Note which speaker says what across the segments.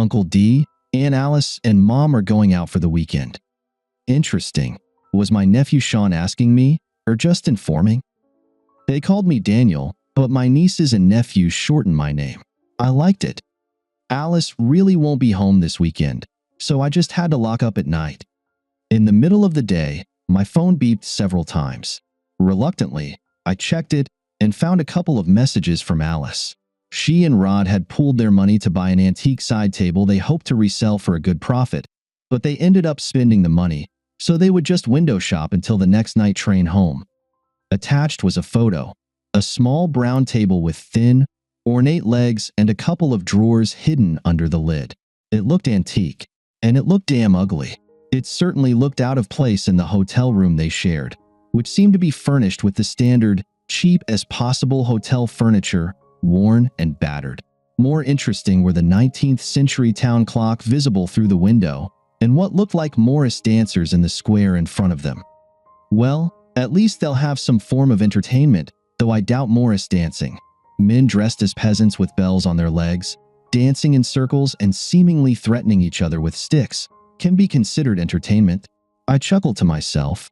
Speaker 1: Uncle D, Aunt Alice, and Mom are going out for the weekend. Interesting. Was my nephew Sean asking me, or just informing? They called me Daniel, but my nieces and nephews shortened my name. I liked it. Alice really won't be home this weekend, so I just had to lock up at night. In the middle of the day, my phone beeped several times. Reluctantly, I checked it and found a couple of messages from Alice. She and Rod had pooled their money to buy an antique side table they hoped to resell for a good profit, but they ended up spending the money, so they would just window shop until the next night train home. Attached was a photo, a small brown table with thin, ornate legs and a couple of drawers hidden under the lid. It looked antique, and it looked damn ugly. It certainly looked out of place in the hotel room they shared, which seemed to be furnished with the standard, cheap as possible hotel furniture, worn and battered. More interesting were the 19th century town clock visible through the window, and what looked like Morris dancers in the square in front of them. Well, at least they'll have some form of entertainment, though I doubt Morris dancing. Men dressed as peasants with bells on their legs, dancing in circles and seemingly threatening each other with sticks, can be considered entertainment. I chuckled to myself.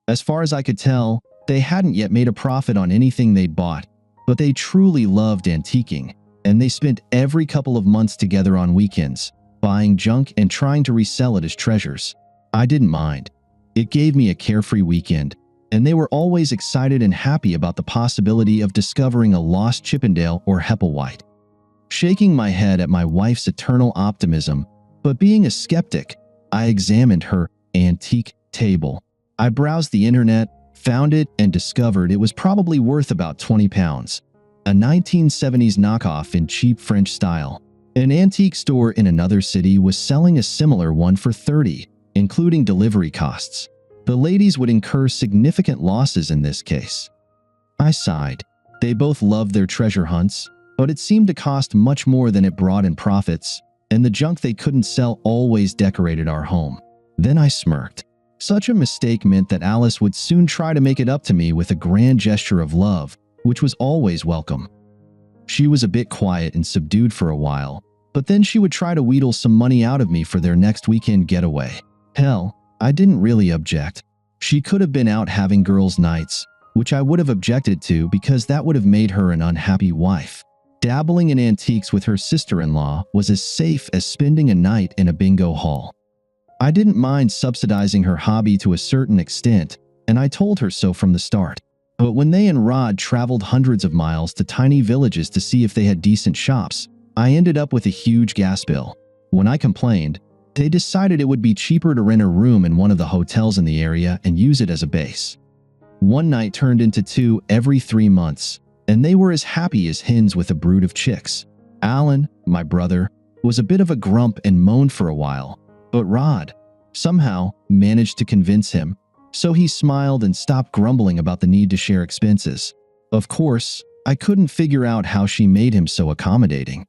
Speaker 1: As far as I could tell, they hadn't yet made a profit on anything they'd bought, but they truly loved antiquing, and they spent every couple of months together on weekends, buying junk and trying to resell it as treasures. I didn't mind. It gave me a carefree weekend, and they were always excited and happy about the possibility of discovering a lost Chippendale or Hepplewhite. Shaking my head at my wife's eternal optimism, but being a skeptic, I examined her antique table. I browsed the internet, found it, and discovered it was probably worth about £20. A 1970s knockoff in cheap French style. An antique store in another city was selling a similar one for $30, including delivery costs. The ladies would incur significant losses in this case. I sighed. They both loved their treasure hunts, but it seemed to cost much more than it brought in profits, and the junk they couldn't sell always decorated our home. Then I smirked. Such a mistake meant that Alice would soon try to make it up to me with a grand gesture of love, which was always welcome. She was a bit quiet and subdued for a while, but then she would try to wheedle some money out of me for their next weekend getaway. Hell, I didn't really object. She could have been out having girls' nights, which I would have objected to because that would have made her an unhappy wife. Dabbling in antiques with her sister-in-law was as safe as spending a night in a bingo hall. I didn't mind subsidizing her hobby to a certain extent, and I told her so from the start. But when they and Rod traveled hundreds of miles to tiny villages to see if they had decent shops, I ended up with a huge gas bill. When I complained, they decided it would be cheaper to rent a room in one of the hotels in the area and use it as a base. One night turned into 2 every 3 months, and they were as happy as hens with a brood of chicks. Alan, my brother, was a bit of a grump and moaned for a while, but Rod somehow managed to convince him, so he smiled and stopped grumbling about the need to share expenses. Of course, I couldn't figure out how she made him so accommodating.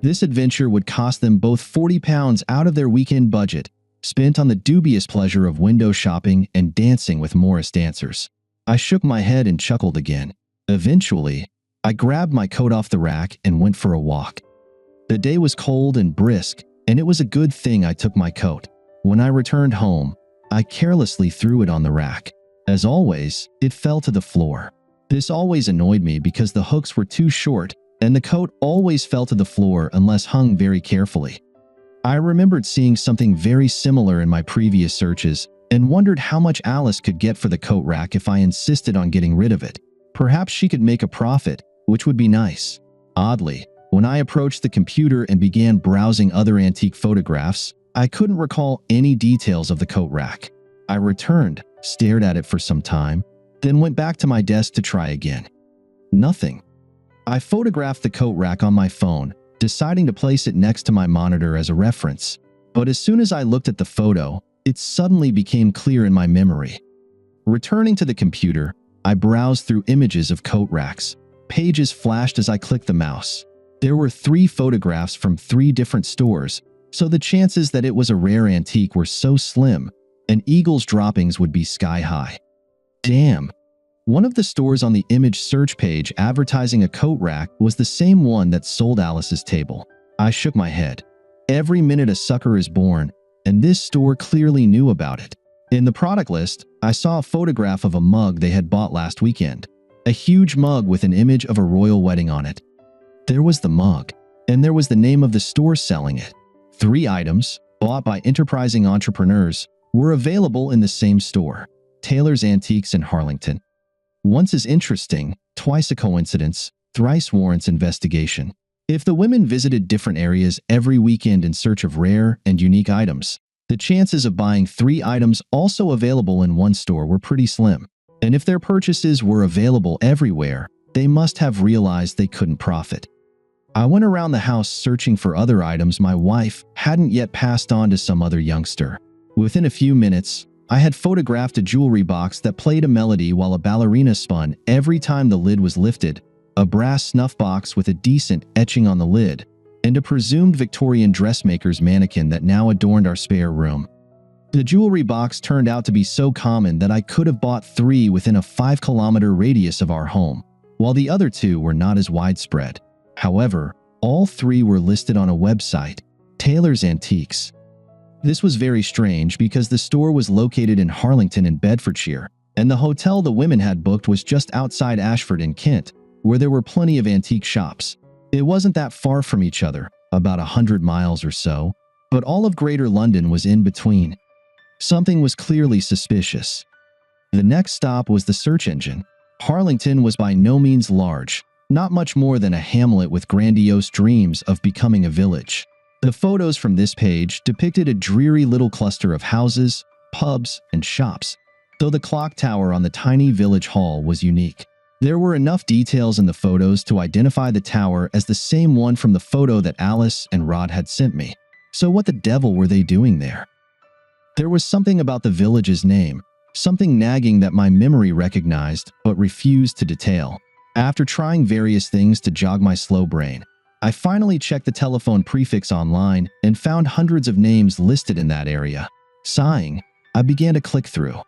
Speaker 1: This adventure would cost them both £40 out of their weekend budget, spent on the dubious pleasure of window shopping and dancing with Morris dancers. I shook my head and chuckled again. Eventually, I grabbed my coat off the rack and went for a walk. The day was cold and brisk, and it was a good thing I took my coat. When I returned home, I carelessly threw it on the rack. As always, it fell to the floor. This always annoyed me because the hooks were too short, and the coat always fell to the floor unless hung very carefully. I remembered seeing something very similar in my previous searches and wondered how much Alice could get for the coat rack if I insisted on getting rid of it. Perhaps she could make a profit, which would be nice. Oddly, when I approached the computer and began browsing other antique photographs, I couldn't recall any details of the coat rack. I returned, stared at it for some time, then went back to my desk to try again. Nothing. I photographed the coat rack on my phone, deciding to place it next to my monitor as a reference. But as soon as I looked at the photo, it suddenly became clear in my memory. Returning to the computer, I browsed through images of coat racks. Pages flashed as I clicked the mouse. There were 3 photographs from 3 different stores, so the chances that it was a rare antique were so slim, and Eagle's droppings would be sky high. Damn. One of the stores on the image search page advertising a coat rack was the same one that sold Alice's table. I shook my head. Every minute a sucker is born, and this store clearly knew about it. In the product list, I saw a photograph of a mug they had bought last weekend. A huge mug with an image of a royal wedding on it. There was the mug, and there was the name of the store selling it. 3 items, bought by enterprising entrepreneurs, were available in the same store, Taylor's Antiques in Harlington. Once is interesting, twice a coincidence, thrice warrants investigation. If the women visited different areas every weekend in search of rare and unique items, the chances of buying 3 items also available in one store were pretty slim. And if their purchases were available everywhere, they must have realized they couldn't profit. I went around the house searching for other items my wife hadn't yet passed on to some other youngster. Within a few minutes, I had photographed a jewelry box that played a melody while a ballerina spun every time the lid was lifted, a brass snuff box with a decent etching on the lid, and a presumed Victorian dressmaker's mannequin that now adorned our spare room. The jewelry box turned out to be so common that I could have bought 3 within a 5-kilometer radius of our home, while the other 2 were not as widespread. However, all 3 were listed on a website, Taylor's Antiques. This was very strange because the store was located in Harlington in Bedfordshire, and the hotel the women had booked was just outside Ashford in Kent, where there were plenty of antique shops. It wasn't that far from each other, about 100 miles or so, but all of Greater London was in between. Something was clearly suspicious. The next stop was the search engine. Harlington was by no means large, not much more than a hamlet with grandiose dreams of becoming a village. The photos from this page depicted a dreary little cluster of houses, pubs, and shops, though the clock tower on the tiny village hall was unique. There were enough details in the photos to identify the tower as the same one from the photo that Alice and Rod had sent me. So what the devil were they doing there? There was something about the village's name, something nagging that my memory recognized but refused to detail. After trying various things to jog my slow brain, I finally checked the telephone prefix online and found hundreds of names listed in that area. Sighing, I began to click through.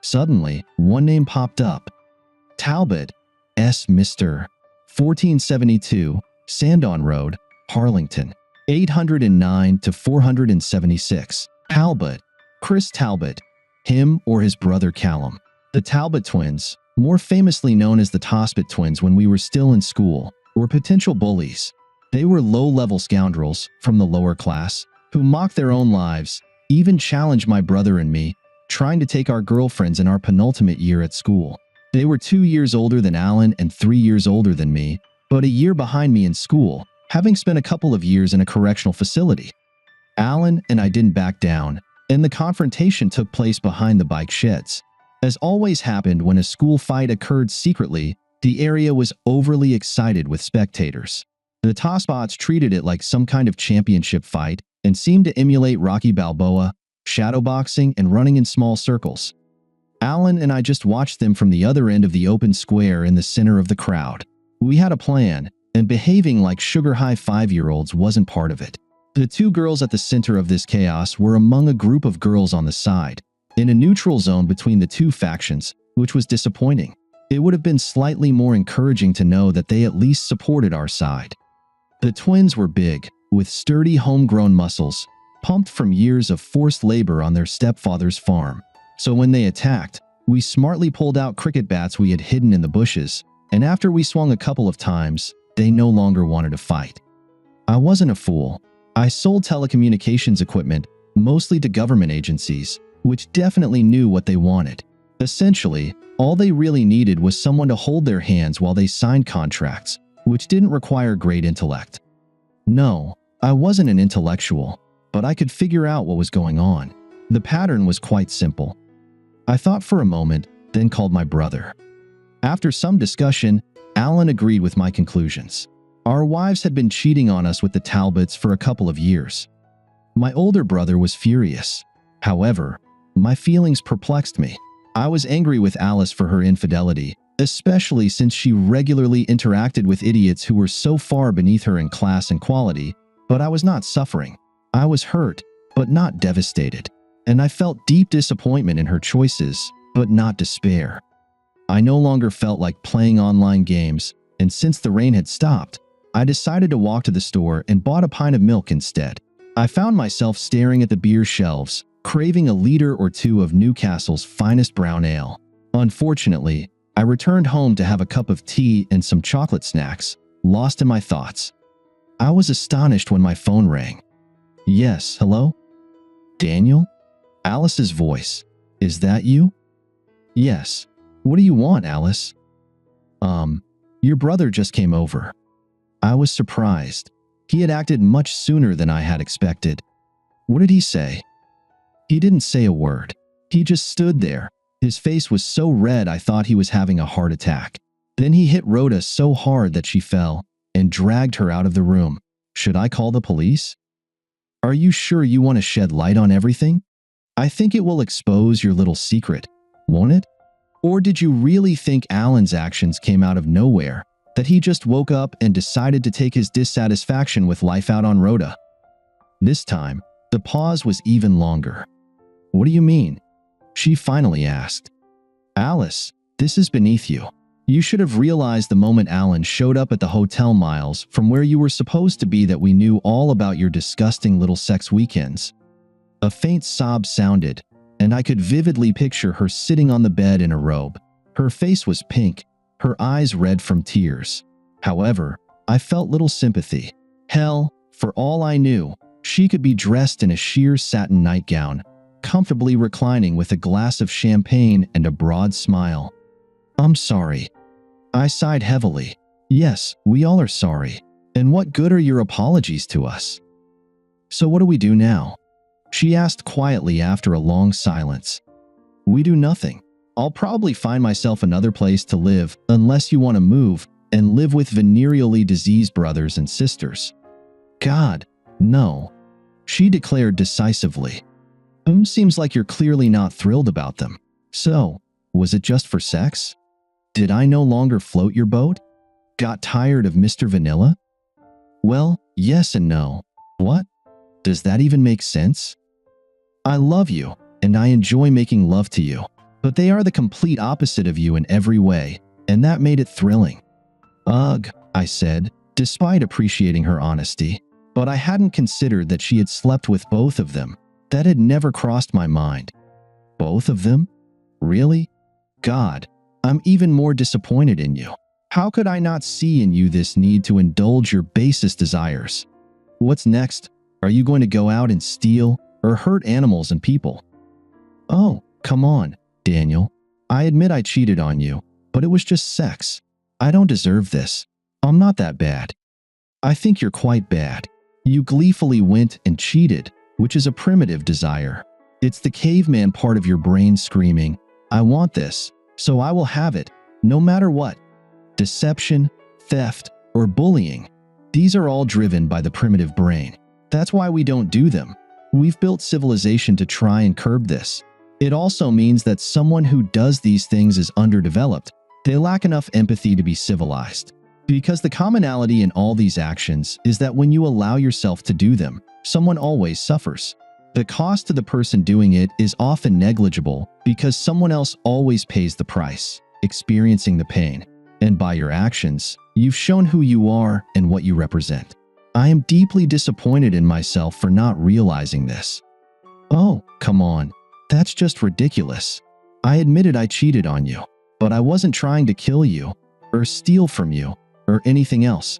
Speaker 1: Suddenly, one name popped up. Talbot, S. Mr. 1472, Sandon Road, Harlington, 809 to 476. Talbot, Chris Talbot, him or his brother Callum. The Talbot twins, more famously known as the Tospit twins when we were still in school, were potential bullies. They were low-level scoundrels from the lower class who mocked their own lives, even challenged my brother and me, trying to take our girlfriends in our penultimate year at school. They were 2 years older than Alan and 3 years older than me, but a year behind me in school, having spent a couple of years in a correctional facility. Alan and I didn't back down, and the confrontation took place behind the bike sheds. As always happened when a school fight occurred secretly, the area was overly excited with spectators. The Tossbots treated it like some kind of championship fight and seemed to emulate Rocky Balboa, shadowboxing, and running in small circles. Alan and I just watched them from the other end of the open square in the center of the crowd. We had a plan, and behaving like sugar-high 5-year-olds wasn't part of it. The 2 girls at the center of this chaos were among a group of girls on the side, in a neutral zone between the 2 factions, which was disappointing. It would have been slightly more encouraging to know that they at least supported our side. The twins were big, with sturdy homegrown muscles, pumped from years of forced labor on their stepfather's farm. So when they attacked, we smartly pulled out cricket bats we had hidden in the bushes, and after we swung a couple of times, they no longer wanted to fight. I wasn't a fool. I sold telecommunications equipment, mostly to government agencies, which definitely knew what they wanted. Essentially, all they really needed was someone to hold their hands while they signed contracts, which didn't require great intellect. No, I wasn't an intellectual, but I could figure out what was going on. The pattern was quite simple. I thought for a moment, then called my brother. After some discussion, Alan agreed with my conclusions. Our wives had been cheating on us with the Talbots for a couple of years. My older brother was furious. However, my feelings perplexed me. I was angry with Alice for her infidelity, especially since she regularly interacted with idiots who were so far beneath her in class and quality, but I was not suffering. I was hurt, but not devastated, and I felt deep disappointment in her choices, but not despair. I no longer felt like playing online games, and since the rain had stopped, I decided to walk to the store and bought a pint of milk instead. I found myself staring at the beer shelves, craving a liter or two of Newcastle's finest brown ale. Unfortunately, I returned home to have a cup of tea and some chocolate snacks, lost in my thoughts. I was astonished when my phone rang. Yes, hello? Daniel? Alice's voice. Is that you? Yes. What do you want, Alice? Your brother just came over. I was surprised. He had acted much sooner than I had expected. What did he say? He didn't say a word. He just stood there. His face was so red I thought he was having a heart attack. Then he hit Rhoda so hard that she fell and dragged her out of the room. Should I call the police? Are you sure you want to shed light on everything? I think it will expose your little secret, won't it? Or did you really think Alan's actions came out of nowhere, that he just woke up and decided to take his dissatisfaction with life out on Rhoda? This time, the pause was even longer. What do you mean? She finally asked. Alice, this is beneath you. You should have realized the moment Alan showed up at the hotel miles from where you were supposed to be that we knew all about your disgusting little sex weekends. A faint sob sounded, and I could vividly picture her sitting on the bed in a robe. Her face was pink, her eyes red from tears. However, I felt little sympathy. Hell, for all I knew, she could be dressed in a sheer satin nightgown, comfortably reclining with a glass of champagne and a broad smile. I'm sorry. I sighed heavily. Yes, we all are sorry. And what good are your apologies to us? So what do we do now? She asked quietly after a long silence. We do nothing. I'll probably find myself another place to live unless you want to move and live with venereally diseased brothers and sisters. God, no, she declared decisively. Seems like you're clearly not thrilled about them. So, was it just for sex? Did I no longer float your boat? Got tired of Mr. Vanilla? Well, yes and no. What? Does that even make sense? I love you, and I enjoy making love to you, but they are the complete opposite of you in every way, and that made it thrilling. Ugh, I said, despite appreciating her honesty, but I hadn't considered that she had slept with both of them. That had never crossed my mind. Both of them? Really? God, I'm even more disappointed in you. How could I not see in you this need to indulge your basest desires? What's next? Are you going to go out and steal or hurt animals and people? Oh, come on, Daniel. I admit I cheated on you, but it was just sex. I don't deserve this. I'm not that bad. I think you're quite bad. You gleefully went and cheated, which is a primitive desire. It's the caveman part of your brain screaming, I want this, so I will have it, no matter what. Deception, theft, or bullying. These are all driven by the primitive brain. That's why we don't do them. We've built civilization to try and curb this. It also means that someone who does these things is underdeveloped. They lack enough empathy to be civilized. Because the commonality in all these actions is that when you allow yourself to do them, someone always suffers. The cost to the person doing it is often negligible because someone else always pays the price, experiencing the pain. And by your actions, you've shown who you are and what you represent. I am deeply disappointed in myself for not realizing this. Oh, come on. That's just ridiculous. I admitted I cheated on you, but I wasn't trying to kill you, or steal from you, or anything else.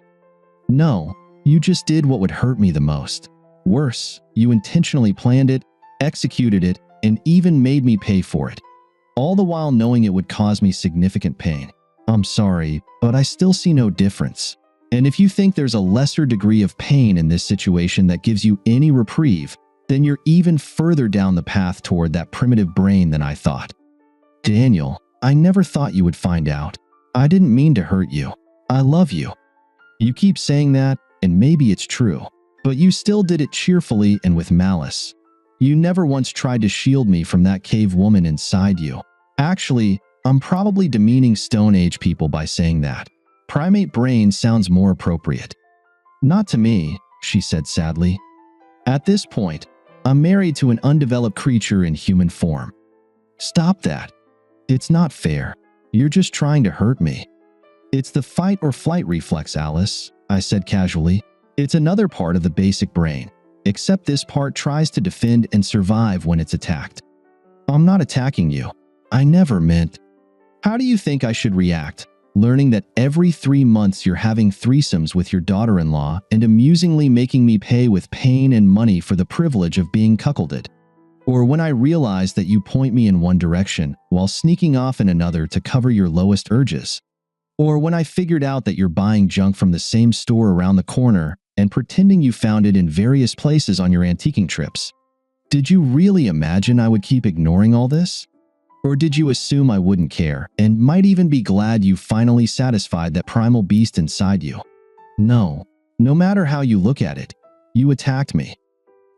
Speaker 1: No, you just did what would hurt me the most. Worse, you intentionally planned it, executed it, and even made me pay for it. All the while knowing it would cause me significant pain. I'm sorry, but I still see no difference. And if you think there's a lesser degree of pain in this situation that gives you any reprieve, then you're even further down the path toward that primitive brain than I thought. Daniel, I never thought you would find out. I didn't mean to hurt you. I love you. You keep saying that, and maybe it's true, but you still did it cheerfully and with malice. You never once tried to shield me from that cave woman inside you. Actually, I'm probably demeaning Stone Age people by saying that. Primate brain sounds more appropriate. Not to me, she said sadly. At this point, I'm married to an undeveloped creature in human form. Stop that. It's not fair. You're just trying to hurt me. It's the fight or flight reflex, Alice, I said casually. It's another part of the basic brain. except this part tries to defend and survive when it's attacked. I'm not attacking you. I never meant. How do you think I should react, learning that every 3 months you're having threesomes with your daughter-in-law and amusingly making me pay with pain and money for the privilege of being cuckolded? Or when I realize that you point me in one direction while sneaking off in another to cover your lowest urges? Or when I figured out that you're buying junk from the same store around the corner and pretending you found it in various places on your antiquing trips? Did you really imagine I would keep ignoring all this? Or did you assume I wouldn't care and might even be glad you finally satisfied that primal beast inside you? No, no matter how you look at it, you attacked me.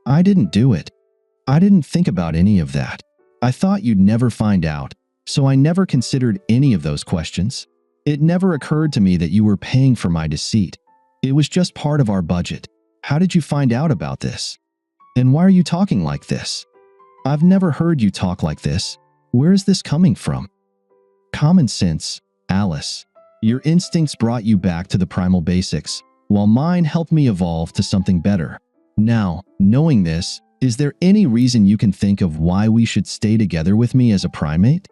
Speaker 1: I didn't do it. I didn't think about any of that. I thought you'd never find out, so I never considered any of those questions. It never occurred to me that you were paying for my deceit. It was just part of our budget. How did you find out about this? And why are you talking like this? I've never heard you talk like this. Where is this coming from? Common sense, Alice. Your instincts brought you back to the primal basics, while mine helped me evolve to something better. Now, knowing this, is there any reason you can think of why we should stay together with me as a primate?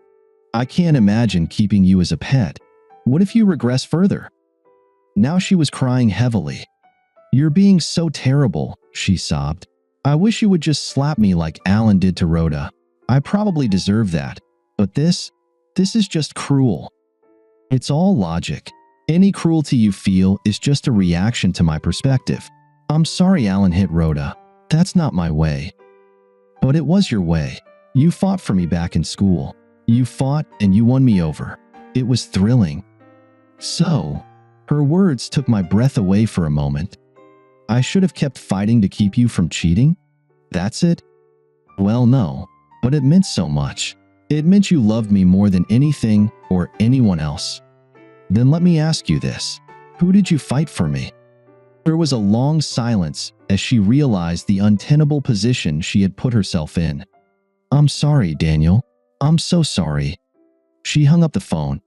Speaker 1: I can't imagine keeping you as a pet. What if you regress further? Now she was crying heavily. You're being so terrible, she sobbed. I wish you would just slap me like Alan did to Rhoda. I probably deserve that. But this is just cruel. It's all logic. Any cruelty you feel is just a reaction to my perspective. I'm sorry Alan hit Rhoda. That's not my way. But it was your way. You fought for me back in school. You fought and you won me over. It was thrilling. So, her words took my breath away for a moment. I should have kept fighting to keep you from cheating? That's it? Well, no, but it meant so much. It meant you loved me more than anything or anyone else. Then let me ask you this. Who did you fight for me? There was a long silence as she realized the untenable position she had put herself in. I'm sorry, Daniel. I'm so sorry. She hung up the phone.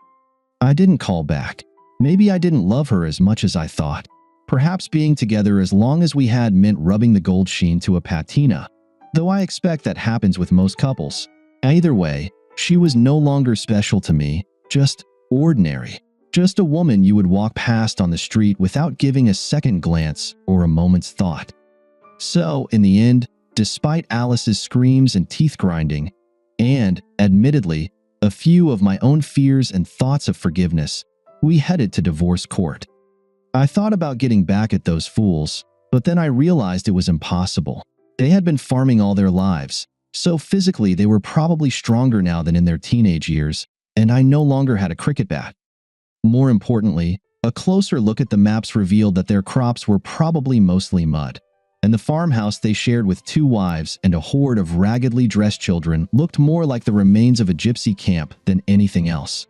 Speaker 1: I didn't call back. Maybe I didn't love her as much as I thought. Perhaps being together as long as we had meant rubbing the gold sheen to a patina, though I expect that happens with most couples. Either way, she was no longer special to me, just ordinary. Just a woman you would walk past on the street without giving a second glance or a moment's thought. So, in the end, despite Alice's screams and teeth grinding, and, admittedly, a few of my own fears and thoughts of forgiveness, we headed to divorce court. I thought about getting back at those fools, but then I realized it was impossible. They had been farming all their lives, so physically they were probably stronger now than in their teenage years, and I no longer had a cricket bat. More importantly, a closer look at the maps revealed that their crops were probably mostly mud, and the farmhouse they shared with 2 wives and a horde of raggedly dressed children looked more like the remains of a gypsy camp than anything else.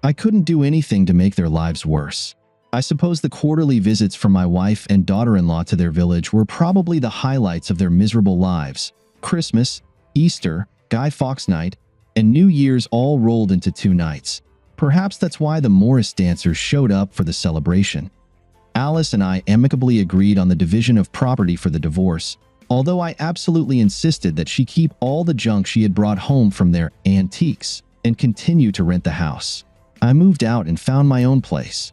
Speaker 1: I couldn't do anything to make their lives worse. I suppose the quarterly visits from my wife and daughter-in-law to their village were probably the highlights of their miserable lives. Christmas, Easter, Guy Fawkes Night, and New Year's all rolled into 2 nights. Perhaps that's why the Morris dancers showed up for the celebration. Alice and I amicably agreed on the division of property for the divorce, although I absolutely insisted that she keep all the junk she had brought home from their antiques and continue to rent the house. I moved out and found my own place.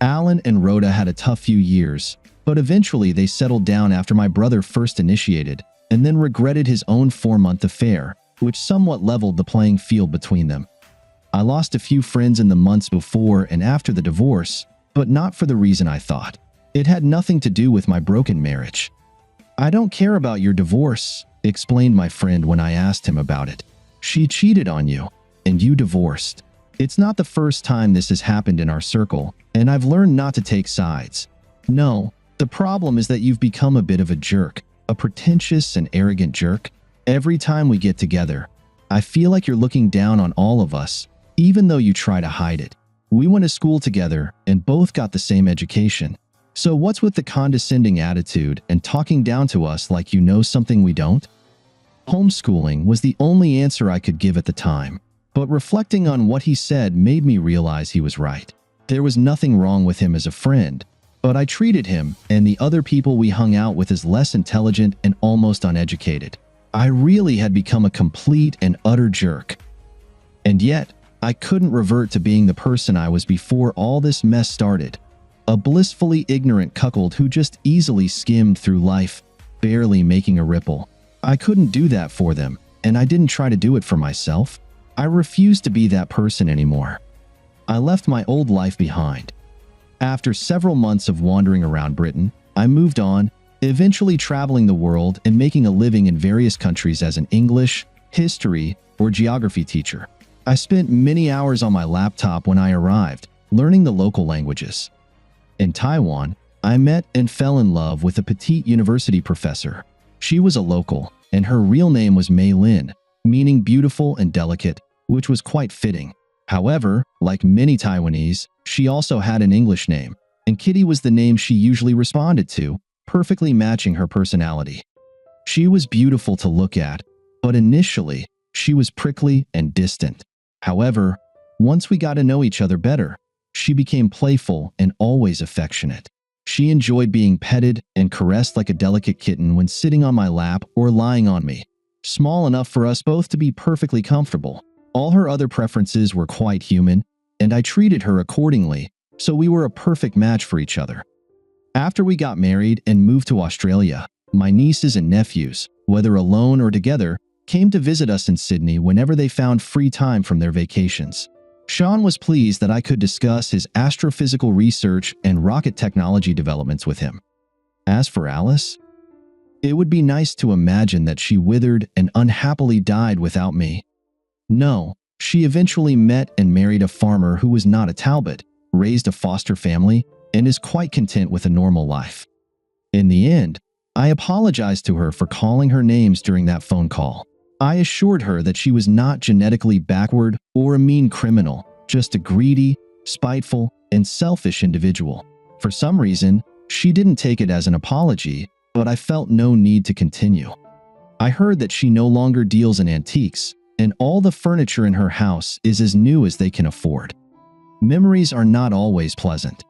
Speaker 1: Alan and Rhoda had a tough few years, but eventually they settled down after my brother first initiated, and then regretted his own 4-month affair, which somewhat leveled the playing field between them. I lost a few friends in the months before and after the divorce, but not for the reason I thought. It had nothing to do with my broken marriage. I don't care about your divorce, explained my friend when I asked him about it. She cheated on you, and you divorced. It's not the first time this has happened in our circle, and I've learned not to take sides. No, the problem is that you've become a bit of a jerk, a pretentious and arrogant jerk. Every time we get together, I feel like you're looking down on all of us, even though you try to hide it. We went to school together and both got the same education. So what's with the condescending attitude and talking down to us like you know something we don't? Homeschooling was the only answer I could give at the time, but reflecting on what he said made me realize he was right. There was nothing wrong with him as a friend, but I treated him and the other people we hung out with as less intelligent and almost uneducated. I really had become a complete and utter jerk. And yet, I couldn't revert to being the person I was before all this mess started. A blissfully ignorant cuckold who just easily skimmed through life, barely making a ripple. I couldn't do that for them, and I didn't try to do it for myself. I refused to be that person anymore. I left my old life behind. After several months of wandering around Britain, I moved on, eventually traveling the world and making a living in various countries as an English, history, or geography teacher. I spent many hours on my laptop when I arrived, learning the local languages. In Taiwan, I met and fell in love with a petite university professor. She was a local, and her real name was Mei Lin, meaning beautiful and delicate, which was quite fitting. However, like many Taiwanese, she also had an English name, and Kitty was the name she usually responded to, perfectly matching her personality. She was beautiful to look at, but initially, she was prickly and distant. However, once we got to know each other better, she became playful and always affectionate. She enjoyed being petted and caressed like a delicate kitten when sitting on my lap or lying on me, small enough for us both to be perfectly comfortable. All her other preferences were quite human, and I treated her accordingly, so we were a perfect match for each other. After we got married and moved to Australia, my nieces and nephews, whether alone or together, came to visit us in Sydney whenever they found free time from their vacations. Sean was pleased that I could discuss his astrophysical research and rocket technology developments with him. As for Alice, it would be nice to imagine that she withered and unhappily died without me. No, she eventually met and married a farmer who was not a Talbot, raised a foster family, and is quite content with a normal life. In the end, I apologized to her for calling her names during that phone call. I assured her that she was not genetically backward or a mean criminal, just a greedy, spiteful, and selfish individual. For some reason, she didn't take it as an apology, but I felt no need to continue. I heard that she no longer deals in antiques, and all the furniture in her house is as new as they can afford. Memories are not always pleasant.